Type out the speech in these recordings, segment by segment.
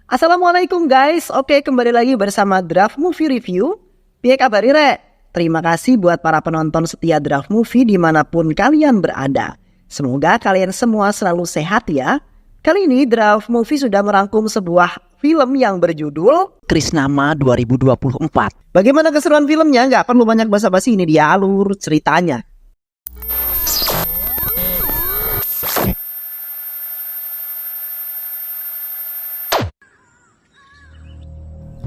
Assalamualaikum guys, oke kembali lagi bersama Draft Movie Review. Piye kabar Ire? Terima kasih buat para penonton setia Draft Movie dimanapun kalian berada. Semoga kalian semua selalu sehat ya. Kali ini Draft Movie sudah merangkum sebuah film yang berjudul Krisnama 2024. Bagaimana keseruan filmnya? Nggak perlu banyak basa-basi, ini dia alur ceritanya.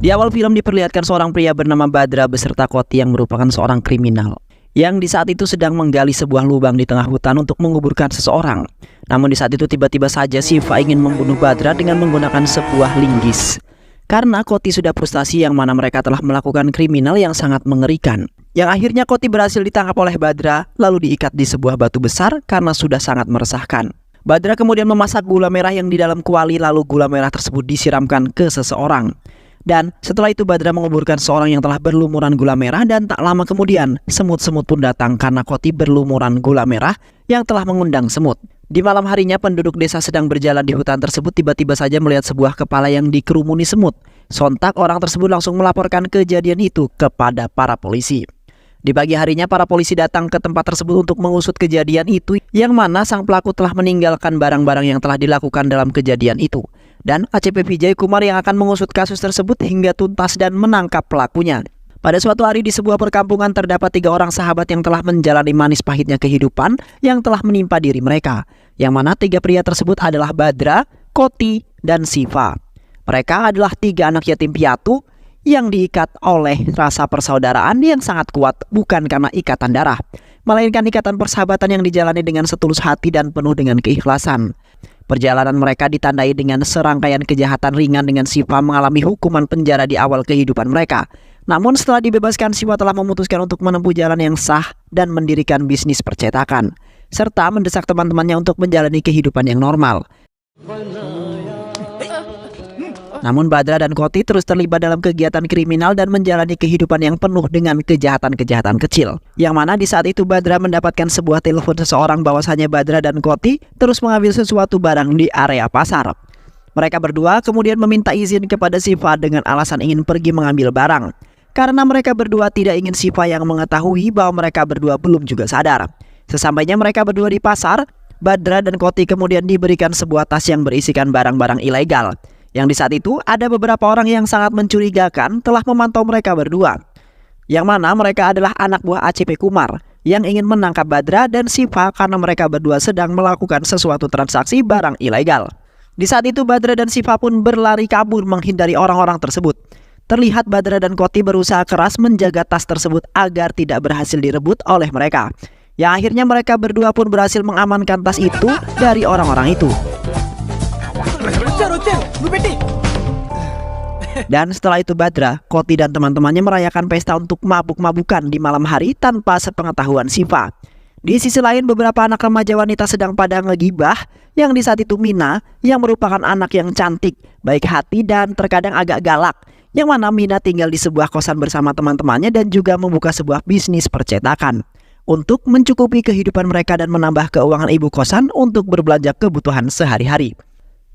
Di awal film diperlihatkan seorang pria bernama Badra beserta Koti yang merupakan seorang kriminal yang di saat itu sedang menggali sebuah lubang di tengah hutan untuk menguburkan seseorang. Namun di saat itu tiba-tiba saja Siva ingin membunuh Badra dengan menggunakan sebuah linggis. Karena Koti sudah frustasi yang mana mereka telah melakukan kriminal yang sangat mengerikan. Yang akhirnya Koti berhasil ditangkap oleh Badra lalu diikat di sebuah batu besar karena sudah sangat meresahkan. Badra kemudian memasak gula merah yang di dalam kuali lalu gula merah tersebut disiramkan ke seseorang. Dan setelah itu Badra menguburkan seorang yang telah berlumuran gula merah dan tak lama kemudian semut-semut pun datang karena Koti berlumuran gula merah yang telah mengundang semut. Di malam harinya penduduk desa sedang berjalan di hutan tersebut tiba-tiba saja melihat sebuah kepala yang dikerumuni semut. Sontak orang tersebut langsung melaporkan kejadian itu kepada para polisi. Di pagi harinya para polisi datang ke tempat tersebut untuk mengusut kejadian itu yang mana sang pelaku telah meninggalkan barang-barang yang telah dilakukan dalam kejadian itu. Dan ACP Vijay Kumar yang akan mengusut kasus tersebut hingga tuntas dan menangkap pelakunya. Pada suatu hari di sebuah perkampungan terdapat 3 orang sahabat yang telah menjalani manis pahitnya kehidupan yang telah menimpa diri mereka. Yang mana 3 pria tersebut adalah Badra, Koti, dan Siva. Mereka adalah 3 anak yatim piatu yang diikat oleh rasa persaudaraan yang sangat kuat bukan karena ikatan darah, melainkan ikatan persahabatan yang dijalani dengan setulus hati dan penuh dengan keikhlasan. Perjalanan mereka ditandai dengan serangkaian kejahatan ringan dengan Siva mengalami hukuman penjara di awal kehidupan mereka. Namun setelah dibebaskan, Siva telah memutuskan untuk menempuh jalan yang sah dan mendirikan bisnis percetakan, serta mendesak teman-temannya untuk menjalani kehidupan yang normal. Namun Badra dan Koti terus terlibat dalam kegiatan kriminal dan menjalani kehidupan yang penuh dengan kejahatan-kejahatan kecil. Yang mana di saat itu Badra mendapatkan sebuah telepon seseorang bahwasanya Badra dan Koti terus mengambil sesuatu barang di area pasar. Mereka berdua kemudian meminta izin kepada Siva dengan alasan ingin pergi mengambil barang. Karena mereka berdua tidak ingin Siva yang mengetahui bahwa mereka berdua belum juga sadar. Sesampainya mereka berdua di pasar, Badra dan Koti kemudian diberikan sebuah tas yang berisikan barang-barang ilegal. Yang di saat itu ada beberapa orang yang sangat mencurigakan telah memantau mereka berdua. Yang mana mereka adalah anak buah ACP Kumar yang ingin menangkap Badra dan Siva karena mereka berdua sedang melakukan sesuatu transaksi barang ilegal. Di saat itu Badra dan Siva pun berlari kabur menghindari orang-orang tersebut. Terlihat Badra dan Koti berusaha keras menjaga tas tersebut agar tidak berhasil direbut oleh mereka. Yang akhirnya mereka berdua pun berhasil mengamankan tas itu dari orang-orang itu. Dan setelah itu Badra, Koti dan teman-temannya merayakan pesta untuk mabuk-mabukan di malam hari tanpa sepengetahuan Siva. Di sisi lain beberapa anak remaja wanita sedang pada ngegibah yang di saat itu Mina yang merupakan anak yang cantik, baik hati dan terkadang agak galak. Yang mana Mina tinggal di sebuah kosan bersama teman-temannya dan juga membuka sebuah bisnis percetakan untuk mencukupi kehidupan mereka dan menambah keuangan ibu kosan untuk berbelanja kebutuhan sehari-hari.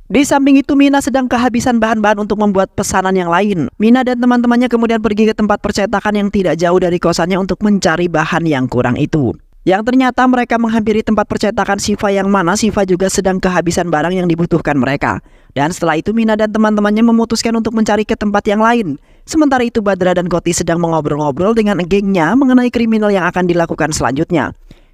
Di samping itu Mina sedang kehabisan bahan-bahan untuk membuat pesanan yang lain. Mina dan teman-temannya kemudian pergi ke tempat percetakan yang tidak jauh dari kosannya untuk mencari bahan yang kurang itu. Yang ternyata mereka menghampiri tempat percetakan Siva yang mana Siva juga sedang kehabisan barang yang dibutuhkan mereka. Dan setelah itu Mina dan teman-temannya memutuskan untuk mencari ke tempat yang lain. Sementara itu Badra dan Koti sedang mengobrol-ngobrol dengan gengnya mengenai kriminal yang akan dilakukan selanjutnya.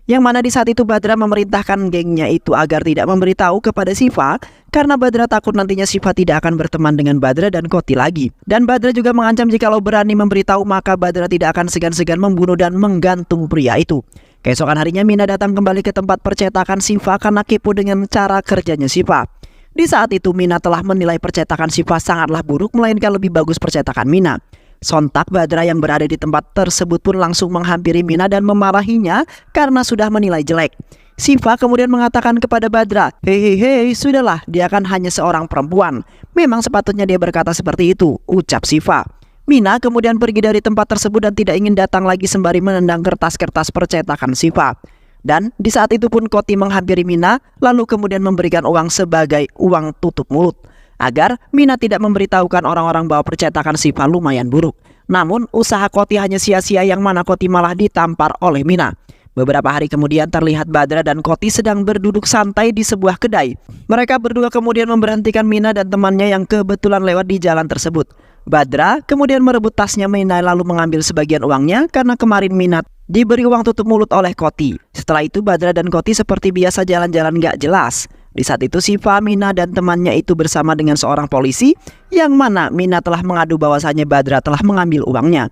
Yang mana di saat itu Badra memerintahkan gengnya itu agar tidak memberitahu kepada Siva karena Badra takut nantinya Siva tidak akan berteman dengan Badra dan Koti lagi. Dan Badra juga mengancam jikalau berani memberitahu maka Badra tidak akan segan-segan membunuh dan menggantung pria itu. Keesokan harinya Mina datang kembali ke tempat percetakan Siva karena kepo dengan cara kerjanya Siva. Di saat itu Mina telah menilai percetakan Siva sangatlah buruk melainkan lebih bagus percetakan Mina. Sontak Badra yang berada di tempat tersebut pun langsung menghampiri Mina dan memarahinya karena sudah menilai jelek. Siva kemudian mengatakan kepada Badra, hei, sudahlah, dia kan hanya seorang perempuan. Memang sepatutnya dia berkata seperti itu, ucap Siva. Mina kemudian pergi dari tempat tersebut dan tidak ingin datang lagi sembari menendang kertas-kertas percetakan Siva. Dan di saat itu pun Koti menghampiri Mina lalu kemudian memberikan uang sebagai uang tutup mulut. agar Mina tidak memberitahukan orang-orang bahwa percetakan Siva lumayan buruk. Namun usaha Koti hanya sia-sia yang mana Koti malah ditampar oleh Mina. Beberapa hari kemudian terlihat Badra dan Koti sedang berduduk santai di sebuah kedai. Mereka berdua kemudian memberhentikan Mina dan temannya yang kebetulan lewat di jalan tersebut. Badra kemudian merebut tasnya Mina lalu mengambil sebagian uangnya karena kemarin Mina diberi uang tutup mulut oleh Koti. Setelah itu Badra dan Koti seperti biasa jalan-jalan gak jelas. Di saat itu Siva, Mina dan temannya itu bersama dengan seorang polisi yang mana Mina telah mengadu bahwasannya Badra telah mengambil uangnya.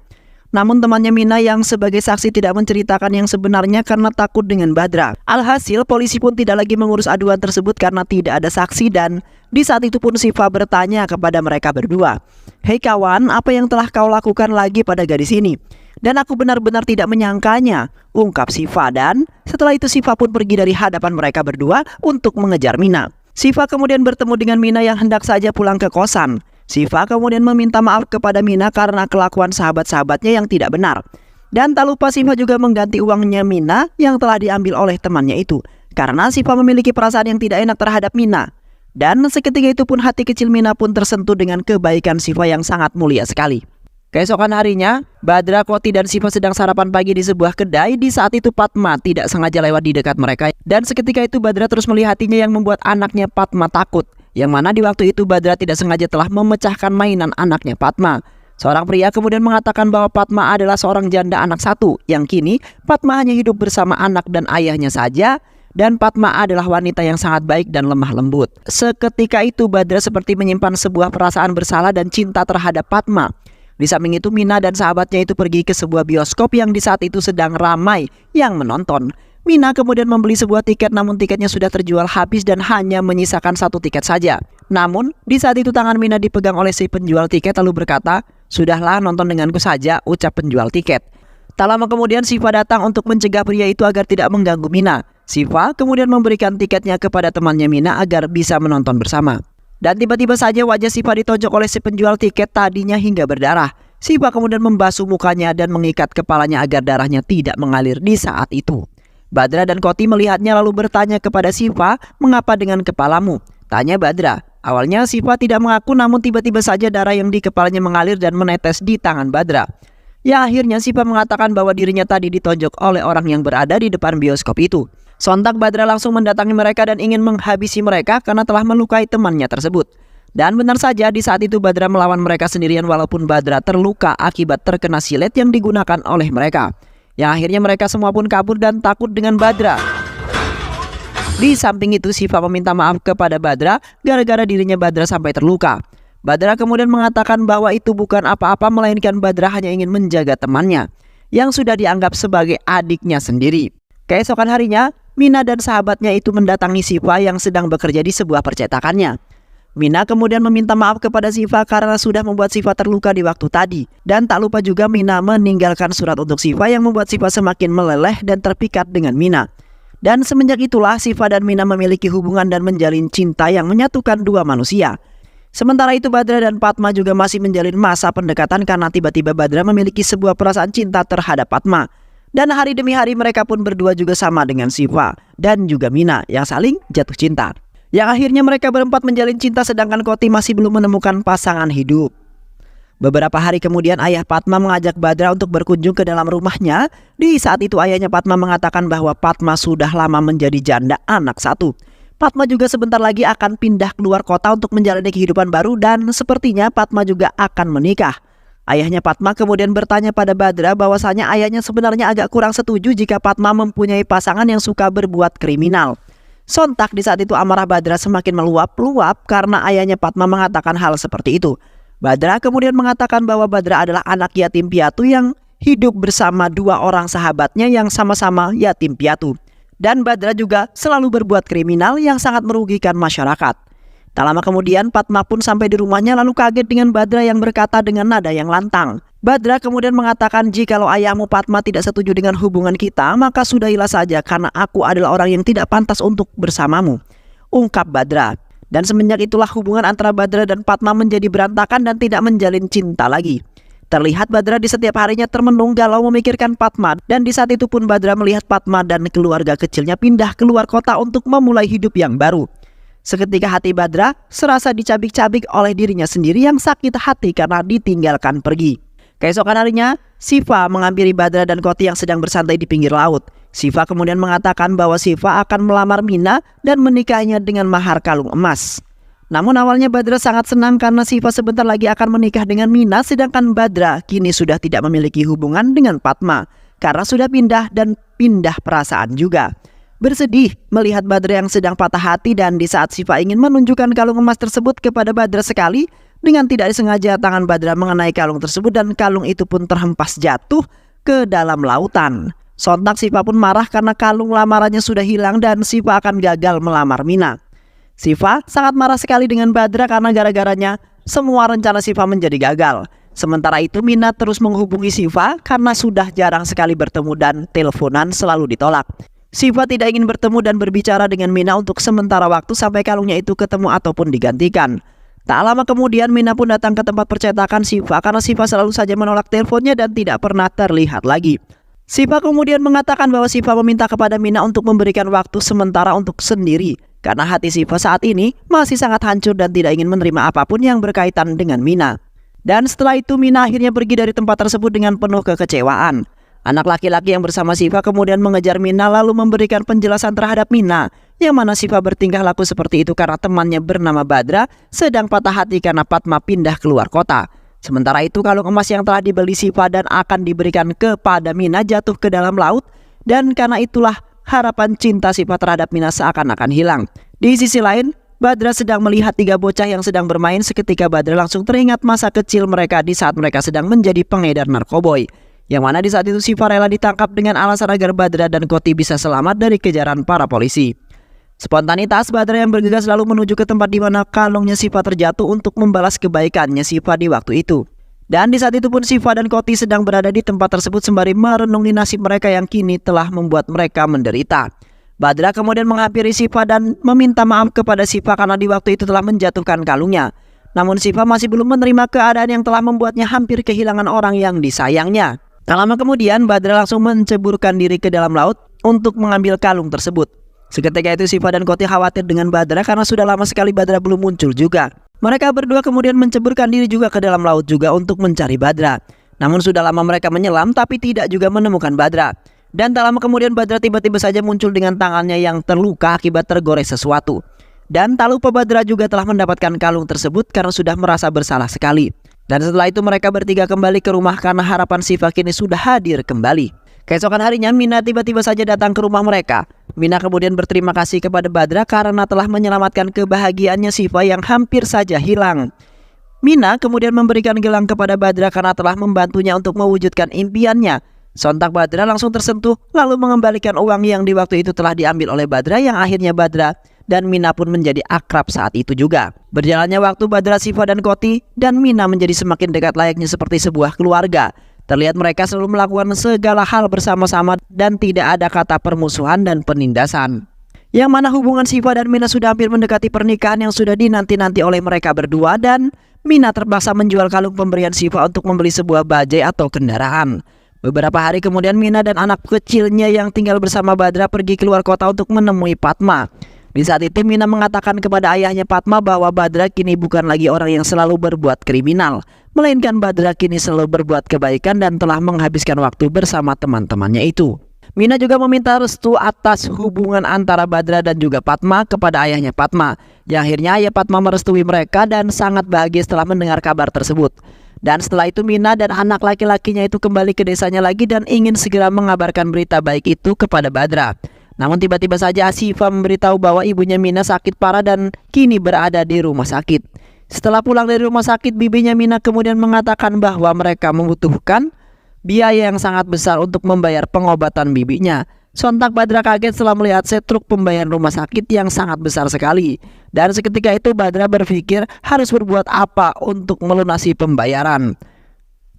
Namun temannya Mina yang sebagai saksi tidak menceritakan yang sebenarnya karena takut dengan Badra. Alhasil polisi pun tidak lagi mengurus aduan tersebut karena tidak ada saksi, dan di saat itu pun Siva bertanya kepada mereka berdua, "Hei kawan, apa yang telah kau lakukan lagi pada gadis ini? Dan aku benar-benar tidak menyangkanya," ungkap Siva, dan setelah itu Siva pun pergi dari hadapan mereka berdua untuk mengejar Mina. Siva kemudian bertemu dengan Mina yang hendak saja pulang ke kosan. Siva kemudian meminta maaf kepada Mina karena kelakuan sahabat-sahabatnya yang tidak benar. Dan tak lupa Siva juga mengganti uangnya Mina yang telah diambil oleh temannya itu, karena Siva memiliki perasaan yang tidak enak terhadap Mina. Dan seketika itu pun hati kecil Mina pun tersentuh dengan kebaikan Siva yang sangat mulia sekali. Keesokan harinya, Badra, Koti, dan Siva sedang sarapan pagi di sebuah kedai. Di saat itu Padma tidak sengaja lewat di dekat mereka. Dan seketika itu Badra terus melihatinya yang membuat anaknya Padma takut. Yang mana di waktu itu Badra tidak sengaja telah memecahkan mainan anaknya Padma. Seorang pria kemudian mengatakan bahwa Padma adalah seorang janda anak satu, yang kini Padma hanya hidup bersama anak dan ayahnya saja. Dan Padma adalah wanita yang sangat baik dan lemah lembut. Seketika itu Badra seperti menyimpan sebuah perasaan bersalah dan cinta terhadap Padma. Di samping itu Mina dan sahabatnya itu pergi ke sebuah bioskop yang di saat itu sedang ramai yang menonton. Mina kemudian membeli sebuah tiket, namun tiketnya sudah terjual habis dan hanya menyisakan satu tiket saja. Namun di saat itu tangan Mina dipegang oleh si penjual tiket lalu berkata, "Sudahlah, nonton denganku saja," ucap penjual tiket. Tak lama kemudian Siva datang untuk mencegah pria itu agar tidak mengganggu Mina. Siva kemudian memberikan tiketnya kepada temannya Mina agar bisa menonton bersama. Dan tiba-tiba saja wajah Siva ditonjok oleh si penjual tiket tadinya hingga berdarah. Siva kemudian membasuh mukanya dan mengikat kepalanya agar darahnya tidak mengalir di saat itu. Badra dan Koti melihatnya lalu bertanya kepada Siva, "Mengapa dengan kepalamu?" Tanya Badra. Awalnya Siva tidak mengaku, namun tiba-tiba saja darah yang di kepalanya mengalir dan menetes di tangan Badra. Ya akhirnya Siva mengatakan bahwa dirinya tadi ditonjok oleh orang yang berada di depan bioskop itu. Sontak Badra langsung mendatangi mereka dan ingin menghabisi mereka karena telah melukai temannya tersebut. Dan benar saja di saat itu Badra melawan mereka sendirian walaupun Badra terluka akibat terkena silet yang digunakan oleh mereka. Yang akhirnya mereka semua pun kabur dan takut dengan Badra. Di samping itu Siva meminta maaf kepada Badra gara-gara dirinya Badra sampai terluka. Badra kemudian mengatakan bahwa itu bukan apa-apa melainkan Badra hanya ingin menjaga temannya yang sudah dianggap sebagai adiknya sendiri. Keesokan harinya Mina dan sahabatnya itu mendatangi Siva yang sedang bekerja di sebuah percetakannya. Mina kemudian meminta maaf kepada Siva karena sudah membuat Siva terluka di waktu tadi. Dan tak lupa juga Mina meninggalkan surat untuk Siva yang membuat Siva semakin meleleh dan terpikat dengan Mina. Dan semenjak itulah Siva dan Mina memiliki hubungan dan menjalin cinta yang menyatukan dua manusia. Sementara itu Badra dan Padma juga masih menjalin masa pendekatan karena tiba-tiba Badra memiliki sebuah perasaan cinta terhadap Padma. Dan hari demi hari mereka pun berdua juga sama dengan Siva dan juga Mina yang saling jatuh cinta. Yang akhirnya mereka berempat menjalin cinta sedangkan Koti masih belum menemukan pasangan hidup. Beberapa hari kemudian ayah Padma mengajak Badra untuk berkunjung ke dalam rumahnya. Di saat itu ayahnya Padma mengatakan bahwa Padma sudah lama menjadi janda anak satu. Padma juga sebentar lagi akan pindah keluar kota untuk menjalani kehidupan baru dan sepertinya Padma juga akan menikah. Ayahnya Padma kemudian bertanya pada Badra bahwasanya ayahnya sebenarnya agak kurang setuju jika Padma mempunyai pasangan yang suka berbuat kriminal. Sontak di saat itu amarah Badra semakin meluap-luap karena ayahnya Padma mengatakan hal seperti itu. Badra kemudian mengatakan bahwa Badra adalah anak yatim piatu yang hidup bersama dua orang sahabatnya yang sama-sama yatim piatu. Dan Badra juga selalu berbuat kriminal yang sangat merugikan masyarakat. Tak lama kemudian Padma pun sampai di rumahnya lalu kaget dengan Badra yang berkata dengan nada yang lantang. Badra kemudian mengatakan, "Jikalau ayahmu Padma tidak setuju dengan hubungan kita, maka sudahilah saja karena aku adalah orang yang tidak pantas untuk bersamamu," ungkap Badra. Dan semenjak itulah hubungan antara Badra dan Padma menjadi berantakan dan tidak menjalin cinta lagi. Terlihat Badra di setiap harinya termenung galau memikirkan Padma, dan di saat itu pun Badra melihat Padma dan keluarga kecilnya pindah keluar kota untuk memulai hidup yang baru. Seketika hati Badra serasa dicabik-cabik oleh dirinya sendiri yang sakit hati karena ditinggalkan pergi. Keesokan harinya, Siva menghampiri Badra dan Koti yang sedang bersantai di pinggir laut. Siva kemudian mengatakan bahwa Siva akan melamar Mina dan menikahnya dengan mahar kalung emas. Namun awalnya Badra sangat senang karena Siva sebentar lagi akan menikah dengan Mina, sedangkan Badra kini sudah tidak memiliki hubungan dengan Padma karena sudah pindah dan pindah perasaan juga. Bersedih melihat Badra yang sedang patah hati, dan di saat Siva ingin menunjukkan kalung emas tersebut kepada Badra sekali, dengan tidak disengaja tangan Badra mengenai kalung tersebut dan kalung itu pun terhempas jatuh ke dalam lautan. Sontak Siva pun marah karena kalung lamarannya sudah hilang dan Siva akan gagal melamar Mina. Siva sangat marah sekali dengan Badra karena gara-garanya semua rencana Siva menjadi gagal. Sementara itu Mina terus menghubungi Siva karena sudah jarang sekali bertemu dan teleponan selalu ditolak. Siva tidak ingin bertemu dan berbicara dengan Mina untuk sementara waktu sampai kalungnya itu ketemu ataupun digantikan. Tak lama kemudian Mina pun datang ke tempat percetakan Siva karena Siva selalu saja menolak teleponnya dan tidak pernah terlihat lagi. Siva kemudian mengatakan bahwa Siva meminta kepada Mina untuk memberikan waktu sementara untuk sendiri karena hati Siva saat ini masih sangat hancur dan tidak ingin menerima apapun yang berkaitan dengan Mina. Dan setelah itu Mina akhirnya pergi dari tempat tersebut dengan penuh kekecewaan. Anak laki-laki yang bersama Siva kemudian mengejar Mina lalu memberikan penjelasan terhadap Mina, yang mana Siva bertingkah laku seperti itu karena temannya bernama Badra sedang patah hati karena Padma pindah keluar kota. Sementara itu kalung emas yang telah dibeli Siva dan akan diberikan kepada Mina jatuh ke dalam laut, dan karena itulah harapan cinta Siva terhadap Mina seakan-akan hilang. Di sisi lain, Badra sedang melihat 3 bocah yang sedang bermain. Seketika Badra langsung teringat masa kecil mereka di saat mereka sedang menjadi pengedar narkoboy, yang mana di saat itu Siva rela ditangkap dengan alasan agar Badra dan Koti bisa selamat dari kejaran para polisi. Spontanitas Badra yang bergegas lalu menuju ke tempat di mana kalungnya Siva terjatuh untuk membalas kebaikannya Siva di waktu itu. Dan di saat itu pun Siva dan Koti sedang berada di tempat tersebut sembari merenungi nasib mereka yang kini telah membuat mereka menderita. Badra kemudian menghampiri Siva dan meminta maaf kepada Siva karena di waktu itu telah menjatuhkan kalungnya. Namun Siva masih belum menerima keadaan yang telah membuatnya hampir kehilangan orang yang disayangnya. Tak lama kemudian Badra langsung menceburkan diri ke dalam laut untuk mengambil kalung tersebut. Seketika itu Siva dan Koti khawatir dengan Badra karena sudah lama sekali Badra belum muncul juga. Mereka berdua kemudian menceburkan diri juga ke dalam laut juga untuk mencari Badra. Namun sudah lama mereka menyelam tapi tidak juga menemukan Badra. Dan tak lama kemudian Badra tiba-tiba saja muncul dengan tangannya yang terluka akibat tergores sesuatu. Dan tak lupa Badra juga telah mendapatkan kalung tersebut karena sudah merasa bersalah sekali. Dan setelah itu mereka bertiga kembali ke rumah karena harapan Siva kini sudah hadir kembali. Keesokan harinya Mina tiba-tiba saja datang ke rumah mereka. Mina kemudian berterima kasih kepada Badra karena telah menyelamatkan kebahagiaannya Siva yang hampir saja hilang. Mina kemudian memberikan gelang kepada Badra karena telah membantunya untuk mewujudkan impiannya. Sontak Badra langsung tersentuh lalu mengembalikan uang yang di waktu itu telah diambil oleh Badra, yang akhirnya Badra dan Mina pun menjadi akrab saat itu juga. Berjalannya waktu Badra, Siva dan Koti dan Mina menjadi semakin dekat layaknya seperti sebuah keluarga. Terlihat mereka selalu melakukan segala hal bersama-sama dan tidak ada kata permusuhan dan penindasan. Yang mana hubungan Siva dan Mina sudah hampir mendekati pernikahan yang sudah dinanti-nanti oleh mereka berdua, dan Mina terpaksa menjual kalung pemberian Siva untuk membeli sebuah bajai atau kendaraan. Beberapa hari kemudian Mina dan anak kecilnya yang tinggal bersama Badra pergi keluar kota untuk menemui Padma. Di saat itu Mina mengatakan kepada ayahnya Padma bahwa Badra kini bukan lagi orang yang selalu berbuat kriminal, melainkan Badra kini selalu berbuat kebaikan dan telah menghabiskan waktu bersama teman-temannya itu. Mina juga meminta restu atas hubungan antara Badra dan juga Padma kepada ayahnya Padma, yang akhirnya ayah Padma merestui mereka dan sangat bahagia setelah mendengar kabar tersebut. Dan setelah itu Mina dan anak laki-lakinya itu kembali ke desanya lagi dan ingin segera mengabarkan berita baik itu kepada Badra. Namun tiba-tiba saja Siva memberitahu bahwa ibunya Mina sakit parah dan kini berada di rumah sakit. Setelah pulang dari rumah sakit, bibinya Mina kemudian mengatakan bahwa mereka membutuhkan biaya yang sangat besar untuk membayar pengobatan bibinya. Sontak Badra kaget setelah melihat setruk pembayaran rumah sakit yang sangat besar sekali. Dan seketika itu Badra berpikir harus berbuat apa untuk melunasi pembayaran.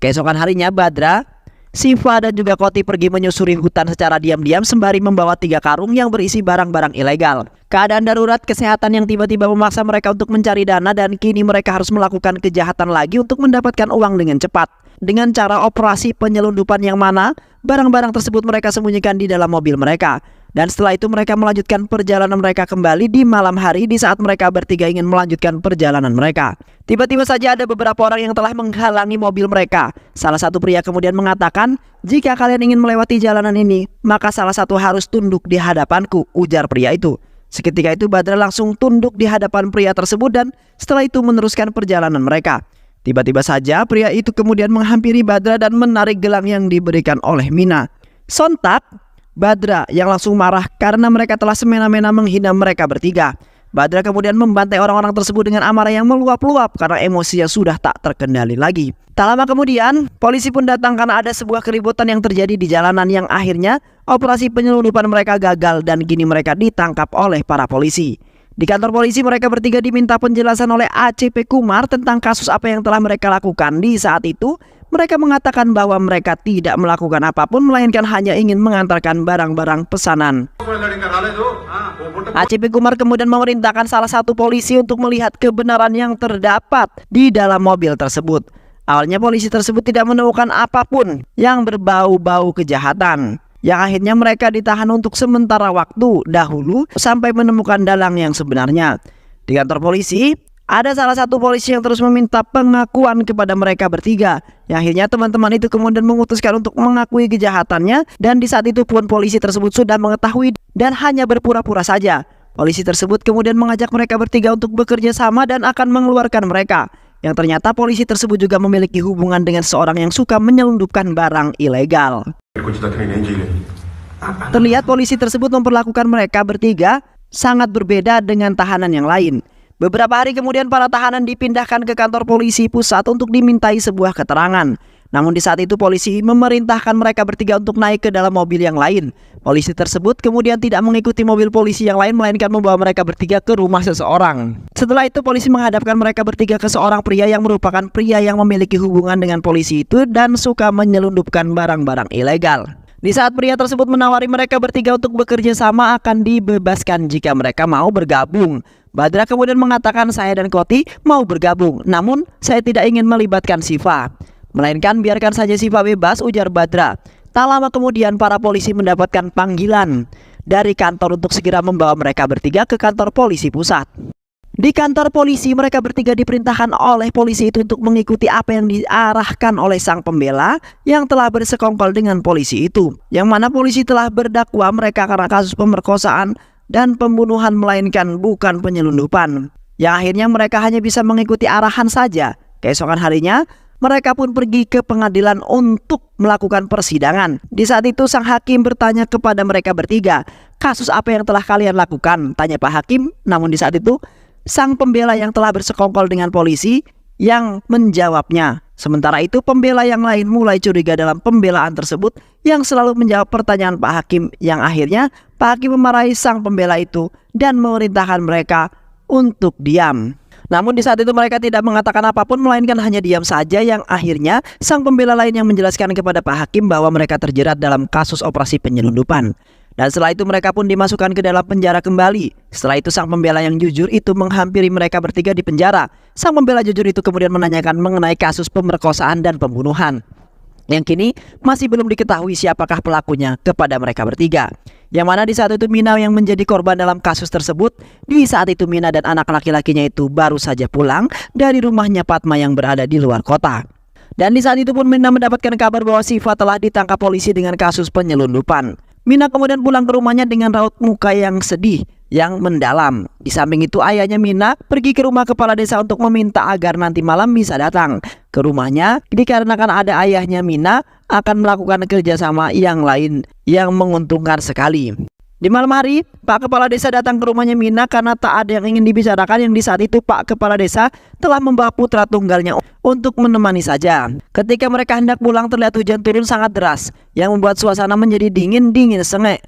Keesokan harinya Badra, Siva dan juga Koti pergi menyusuri hutan secara diam-diam sembari membawa 3 karung yang berisi barang-barang ilegal. Keadaan darurat kesehatan yang tiba-tiba memaksa mereka untuk mencari dana, dan kini mereka harus melakukan kejahatan lagi untuk mendapatkan uang dengan cepat. Dengan cara operasi penyelundupan yang mana barang-barang tersebut mereka sembunyikan di dalam mobil mereka. Dan setelah itu mereka melanjutkan perjalanan mereka kembali di malam hari di saat mereka bertiga ingin melanjutkan perjalanan mereka. Tiba-tiba saja ada beberapa orang yang telah menghalangi mobil mereka. Salah satu pria kemudian mengatakan, "Jika kalian ingin melewati jalanan ini, maka salah satu harus tunduk di hadapanku," ujar pria itu. Seketika itu Badra langsung tunduk di hadapan pria tersebut dan setelah itu meneruskan perjalanan mereka. Tiba-tiba saja pria itu kemudian menghampiri Badra dan menarik gelang yang diberikan oleh Mina. Sontak Badra yang langsung marah karena mereka telah semena-mena menghina mereka bertiga. Badra kemudian membantai orang-orang tersebut dengan amarah yang meluap-luap karena emosinya sudah tak terkendali lagi. Tak lama kemudian, polisi pun datang karena ada sebuah keributan yang terjadi di jalanan yang akhirnya operasi penyelundupan mereka gagal dan kini mereka ditangkap oleh para polisi. Di kantor polisi mereka bertiga diminta penjelasan oleh ACP Kumar tentang kasus apa yang telah mereka lakukan. Di saat itu, mereka mengatakan bahwa mereka tidak melakukan apapun melainkan hanya ingin mengantarkan barang-barang pesanan. ACP Kumar kemudian memerintahkan salah satu polisi untuk melihat kebenaran yang terdapat di dalam mobil tersebut. Awalnya polisi tersebut tidak menemukan apapun yang berbau-bau kejahatan. Yang akhirnya mereka ditahan untuk sementara waktu dahulu sampai menemukan dalang yang sebenarnya. Di kantor polisi, ada salah satu polisi yang terus meminta pengakuan kepada mereka bertiga. Yang akhirnya teman-teman itu kemudian memutuskan untuk mengakui kejahatannya. Dan di saat itu pun polisi tersebut sudah mengetahui dan hanya berpura-pura saja. Polisi tersebut kemudian mengajak mereka bertiga untuk bekerja sama dan akan mengeluarkan mereka. Yang ternyata polisi tersebut juga memiliki hubungan dengan seorang yang suka menyelundupkan barang ilegal. Terlihat polisi tersebut memperlakukan mereka bertiga sangat berbeda dengan tahanan yang lain. Beberapa hari kemudian para tahanan dipindahkan ke kantor polisi pusat untuk dimintai sebuah keterangan. Namun di saat itu polisi memerintahkan mereka bertiga untuk naik ke dalam mobil yang lain. Polisi tersebut kemudian tidak mengikuti mobil polisi yang lain melainkan membawa mereka bertiga ke rumah seseorang. Setelah itu polisi menghadapkan mereka bertiga ke seorang pria yang merupakan pria yang memiliki hubungan dengan polisi itu dan suka menyelundupkan barang-barang ilegal. Di saat pria tersebut menawari mereka bertiga untuk bekerja sama akan dibebaskan jika mereka mau bergabung. Badra kemudian mengatakan, "Saya dan Koti mau bergabung, namun saya tidak ingin melibatkan Siva. Melainkan biarkan saja Siva bebas," ujar Badra. Tak lama kemudian para polisi mendapatkan panggilan dari kantor untuk segera membawa mereka bertiga ke kantor polisi pusat. Di kantor polisi mereka bertiga diperintahkan oleh polisi itu untuk mengikuti apa yang diarahkan oleh sang pembela yang telah bersekongkol dengan polisi itu. Yang mana polisi telah berdakwa mereka karena kasus pemerkosaan dan pembunuhan melainkan bukan penyelundupan. Yang akhirnya mereka hanya bisa mengikuti arahan saja. Keesokan harinya mereka pun pergi ke pengadilan untuk melakukan persidangan. Di saat itu sang hakim bertanya kepada mereka bertiga, "Kasus apa yang telah kalian lakukan?" tanya Pak Hakim. Namun di saat itu sang pembela yang telah bersekongkol dengan polisi yang menjawabnya. Sementara itu pembela yang lain mulai curiga dalam pembelaan tersebut yang selalu menjawab pertanyaan Pak Hakim. Yang akhirnya Pak Hakim memarahi sang pembela itu dan memerintahkan mereka untuk diam. Namun di saat itu mereka tidak mengatakan apapun melainkan hanya diam saja. Yang akhirnya sang pembela lain yang menjelaskan kepada Pak Hakim bahwa mereka terjerat dalam kasus operasi penyelundupan. Dan setelah itu mereka pun dimasukkan ke dalam penjara kembali. Setelah itu sang pembela yang jujur itu menghampiri mereka bertiga di penjara. Sang pembela jujur itu kemudian menanyakan mengenai kasus pemerkosaan dan pembunuhan, yang kini masih belum diketahui siapakah pelakunya kepada mereka bertiga. Yang mana di saat itu Mina yang menjadi korban dalam kasus tersebut. Di saat itu Mina dan anak laki-lakinya itu baru saja pulang dari rumahnya Fatma yang berada di luar kota. Dan di saat itu pun Mina mendapatkan kabar bahwa Siva telah ditangkap polisi dengan kasus penyelundupan. Mina kemudian pulang ke rumahnya dengan raut muka yang sedih yang mendalam. Di samping itu ayahnya Mina pergi ke rumah kepala desa untuk meminta agar nanti malam bisa datang ke rumahnya dikarenakan ada ayahnya Mina akan melakukan kerjasama yang lain yang menguntungkan sekali. Di malam hari, Pak Kepala Desa datang ke rumahnya Mina karena tak ada yang ingin dibicarakan. Yang di saat itu Pak Kepala Desa telah membawa putra tunggalnya untuk menemani saja. Ketika mereka hendak pulang terlihat hujan turun sangat deras yang membuat suasana menjadi dingin sengek.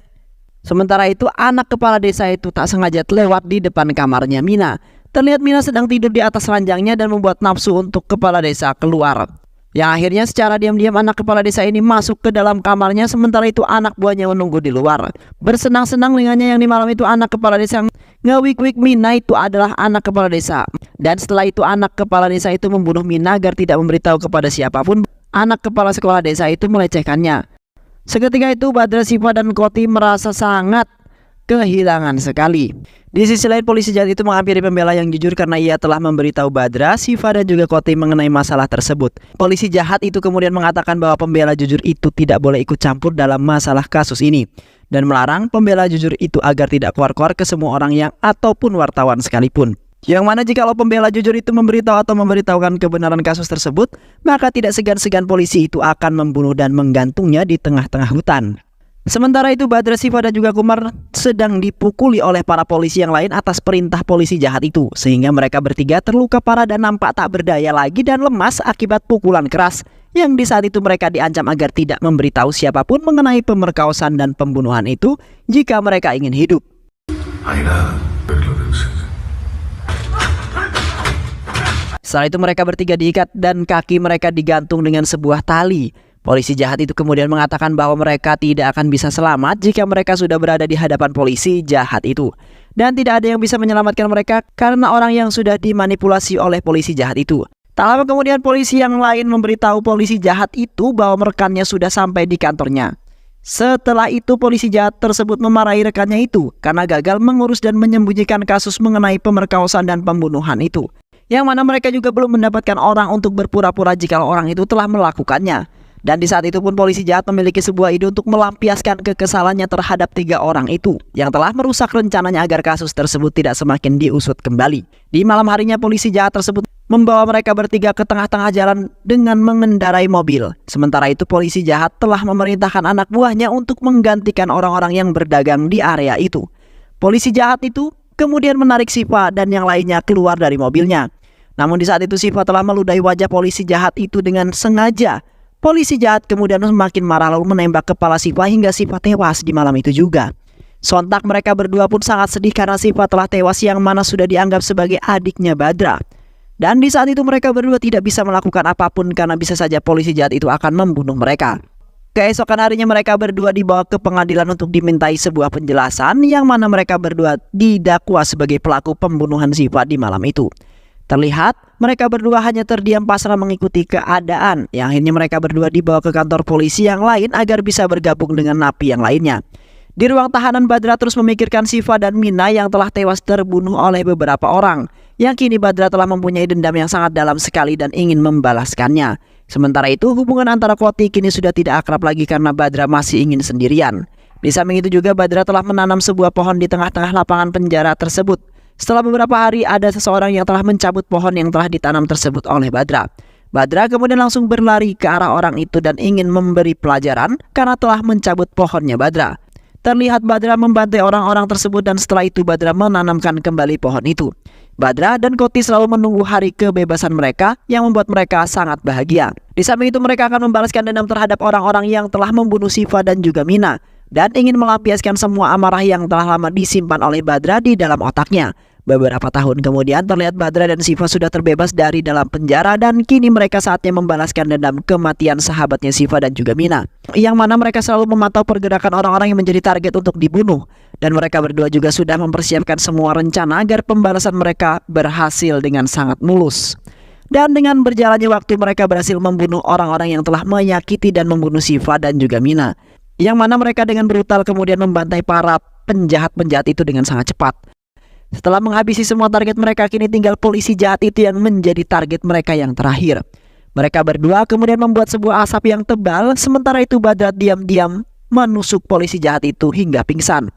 Sementara itu anak kepala desa itu tak sengaja lewat di depan kamarnya Mina. Terlihat Mina sedang tidur di atas ranjangnya dan membuat nafsu untuk kepala desa keluar. Yang akhirnya secara diam-diam anak kepala desa ini masuk ke dalam kamarnya. Sementara itu anak buahnya menunggu di luar. Bersenang-senang dengannya yang di malam itu anak kepala desa ngewik-wik Mina itu adalah anak kepala desa. Dan setelah itu anak kepala desa itu membunuh Mina agar tidak memberitahu kepada siapapun. Anak kepala sekolah desa itu melecehkannya. Seketika itu Badra, Siva, dan Koti merasa sangat kehilangan sekali. Di sisi lain, polisi jahat itu menghampiri pembela yang jujur karena ia telah memberitahu Badra, Siva, dan juga Koti mengenai masalah tersebut. Polisi jahat itu kemudian mengatakan bahwa pembela jujur itu tidak boleh ikut campur dalam masalah kasus ini dan melarang pembela jujur itu agar tidak keluar-keluar ke semua orang yang ataupun wartawan sekalipun. Yang mana jikalau pembela jujur itu memberitahu atau memberitahukan kebenaran kasus tersebut, maka tidak segan-segan polisi itu akan membunuh dan menggantungnya di tengah-tengah hutan. Sementara itu Badra, Siva, dan juga Kumar sedang dipukuli oleh para polisi yang lain atas perintah polisi jahat itu, sehingga mereka bertiga terluka parah dan nampak tak berdaya lagi dan lemas akibat pukulan keras, yang di saat itu mereka diancam agar tidak memberitahu siapapun mengenai pemerkosaan dan pembunuhan itu jika mereka ingin hidup. Setelah itu mereka bertiga diikat dan kaki mereka digantung dengan sebuah tali. Polisi jahat itu kemudian mengatakan bahwa mereka tidak akan bisa selamat jika mereka sudah berada di hadapan polisi jahat itu. Dan tidak ada yang bisa menyelamatkan mereka karena orang yang sudah dimanipulasi oleh polisi jahat itu. Tak lama kemudian polisi yang lain memberitahu polisi jahat itu bahwa rekannya sudah sampai di kantornya. Setelah itu polisi jahat tersebut memarahi rekannya itu karena gagal mengurus dan menyembunyikan kasus mengenai pemerkosaan dan pembunuhan itu. Yang mana mereka juga belum mendapatkan orang untuk berpura-pura jika orang itu telah melakukannya. Dan di saat itu pun polisi jahat memiliki sebuah ide untuk melampiaskan kekesalannya terhadap 3 orang itu yang telah merusak rencananya agar kasus tersebut tidak semakin diusut kembali. Di malam harinya polisi jahat tersebut membawa mereka bertiga ke tengah-tengah jalan dengan mengendarai mobil. Sementara itu polisi jahat telah memerintahkan anak buahnya untuk menggantikan orang-orang yang berdagang di area itu. Polisi jahat itu kemudian menarik Siva dan yang lainnya keluar dari mobilnya. Namun di saat itu Siva telah meludahi wajah polisi jahat itu dengan sengaja. Polisi jahat kemudian semakin marah lalu menembak kepala Siva hingga Siva tewas di malam itu juga. Sontak mereka berdua pun sangat sedih karena Siva telah tewas yang mana sudah dianggap sebagai adiknya Badra. Dan di saat itu mereka berdua tidak bisa melakukan apapun karena bisa saja polisi jahat itu akan membunuh mereka. Keesokan harinya mereka berdua dibawa ke pengadilan untuk dimintai sebuah penjelasan yang mana mereka berdua didakwa sebagai pelaku pembunuhan Siva di malam itu. Terlihat mereka berdua hanya terdiam pasrah mengikuti keadaan, yang akhirnya mereka berdua dibawa ke kantor polisi yang lain agar bisa bergabung dengan napi yang lainnya. Di ruang tahanan Badra terus memikirkan Siva dan Mina yang telah tewas terbunuh oleh beberapa orang, yang kini Badra telah mempunyai dendam yang sangat dalam sekali dan ingin membalaskannya. Sementara itu hubungan antara Koti kini sudah tidak akrab lagi karena Badra masih ingin sendirian. Di samping itu juga Badra telah menanam sebuah pohon di tengah-tengah lapangan penjara tersebut. Setelah beberapa hari ada seseorang yang telah mencabut pohon yang telah ditanam tersebut oleh Badra. Badra kemudian langsung berlari ke arah orang itu dan ingin memberi pelajaran karena telah mencabut pohonnya Badra. Terlihat Badra membantai orang-orang tersebut dan setelah itu Badra menanamkan kembali pohon itu. Badra dan Koti selalu menunggu hari kebebasan mereka yang membuat mereka sangat bahagia. Di samping itu mereka akan membalaskan dendam terhadap orang-orang yang telah membunuh Siva dan juga Mina dan ingin melampiaskan semua amarah yang telah lama disimpan oleh Badra di dalam otaknya. Beberapa tahun kemudian terlihat Badra dan Siva sudah terbebas dari dalam penjara dan kini mereka saatnya membalaskan dendam kematian sahabatnya Siva dan juga Mina. Yang mana mereka selalu memantau pergerakan orang-orang yang menjadi target untuk dibunuh. Dan mereka berdua juga sudah mempersiapkan semua rencana agar pembalasan mereka berhasil dengan sangat mulus. Dan dengan berjalannya waktu mereka berhasil membunuh orang-orang yang telah menyakiti dan membunuh Siva dan juga Mina. Yang mana mereka dengan brutal kemudian membantai para penjahat-penjahat itu dengan sangat cepat. Setelah menghabisi semua target mereka, kini tinggal polisi jahat itu yang menjadi target mereka yang terakhir. Mereka berdua kemudian membuat sebuah asap yang tebal, sementara itu Badra diam-diam menusuk polisi jahat itu hingga pingsan.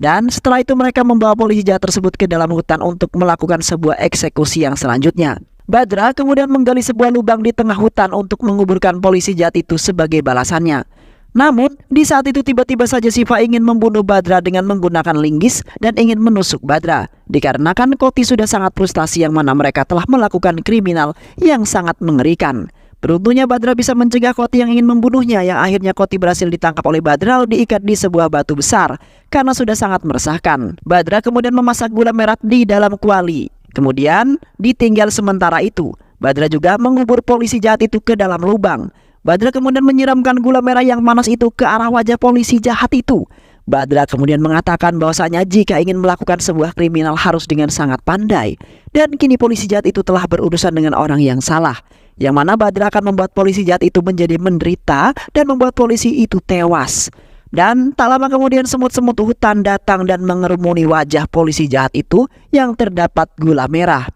Dan setelah itu mereka membawa polisi jahat tersebut ke dalam hutan untuk melakukan sebuah eksekusi yang selanjutnya. Badra kemudian menggali sebuah lubang di tengah hutan untuk menguburkan polisi jahat itu sebagai balasannya. Namun, di saat itu tiba-tiba saja Siva ingin membunuh Badra dengan menggunakan linggis dan ingin menusuk Badra. Dikarenakan Koti sudah sangat frustasi yang mana mereka telah melakukan kriminal yang sangat mengerikan. Beruntungnya Badra bisa mencegah Koti yang ingin membunuhnya, yang akhirnya Koti berhasil ditangkap oleh Badra lalu diikat di sebuah batu besar karena sudah sangat meresahkan. Badra kemudian memasak gula merah di dalam kuali. Kemudian ditinggal sementara itu, Badra juga mengubur polisi jahat itu ke dalam lubang. Badra kemudian menyiramkan gula merah yang panas itu ke arah wajah polisi jahat itu. Badra kemudian mengatakan bahwasanya jika ingin melakukan sebuah kriminal harus dengan sangat pandai. Dan kini polisi jahat itu telah berurusan dengan orang yang salah. yang mana Badra akan membuat polisi jahat itu menjadi menderita dan membuat polisi itu tewas. Dan tak lama kemudian semut-semut hutan datang dan mengerumuni wajah polisi jahat itu yang terdapat gula merah.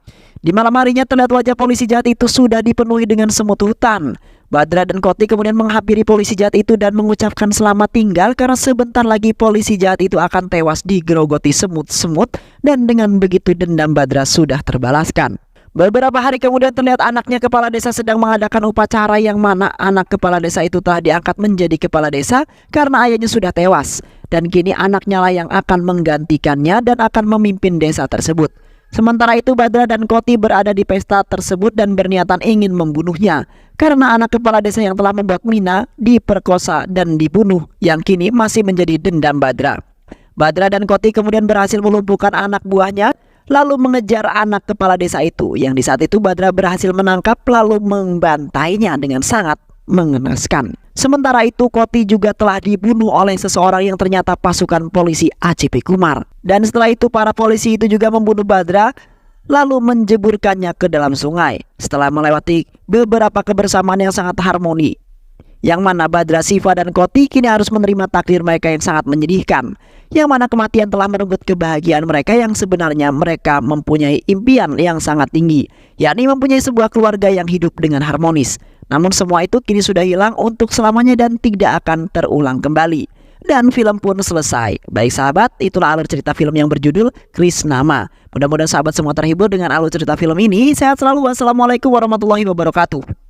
Di malam harinya terlihat wajah polisi jahat itu sudah dipenuhi dengan semut hutan. Badra dan Koti kemudian menghampiri polisi jahat itu dan mengucapkan selamat tinggal karena sebentar lagi polisi jahat itu akan tewas digerogoti semut-semut, dan dengan begitu dendam Badra sudah terbalaskan. Beberapa hari kemudian terlihat anaknya kepala desa sedang mengadakan upacara, yang mana anak kepala desa itu telah diangkat menjadi kepala desa karena ayahnya sudah tewas. Dan kini anaknya lah yang akan menggantikannya dan akan memimpin desa tersebut. Sementara itu Badra dan Koti berada di pesta tersebut dan berniatan ingin membunuhnya karena anak kepala desa yang telah membuat Mina diperkosa dan dibunuh, yang kini masih menjadi dendam Badra. Badra dan Koti kemudian berhasil melumpuhkan anak buahnya lalu mengejar anak kepala desa itu, yang di saat itu Badra berhasil menangkap lalu membantainya dengan sangat mengenaskan. Sementara itu Koti juga telah dibunuh oleh seseorang yang ternyata pasukan polisi ACP Kumar. Dan setelah itu para polisi itu juga membunuh Badra lalu menjeburkannya ke dalam sungai. Setelah melewati beberapa kebersamaan yang sangat harmoni, yang mana Badra, Siva, dan Koti kini harus menerima takdir mereka yang sangat menyedihkan, yang mana kematian telah merenggut kebahagiaan mereka yang sebenarnya mereka mempunyai impian yang sangat tinggi, yakni mempunyai sebuah keluarga yang hidup dengan harmonis. Namun semua itu kini sudah hilang untuk selamanya dan tidak akan terulang kembali. Dan film pun selesai. Baik sahabat, itulah alur cerita film yang berjudul Krisnama. Mudah-mudahan sahabat semua terhibur dengan alur cerita film ini. Sehat selalu. Wassalamualaikum warahmatullahi wabarakatuh.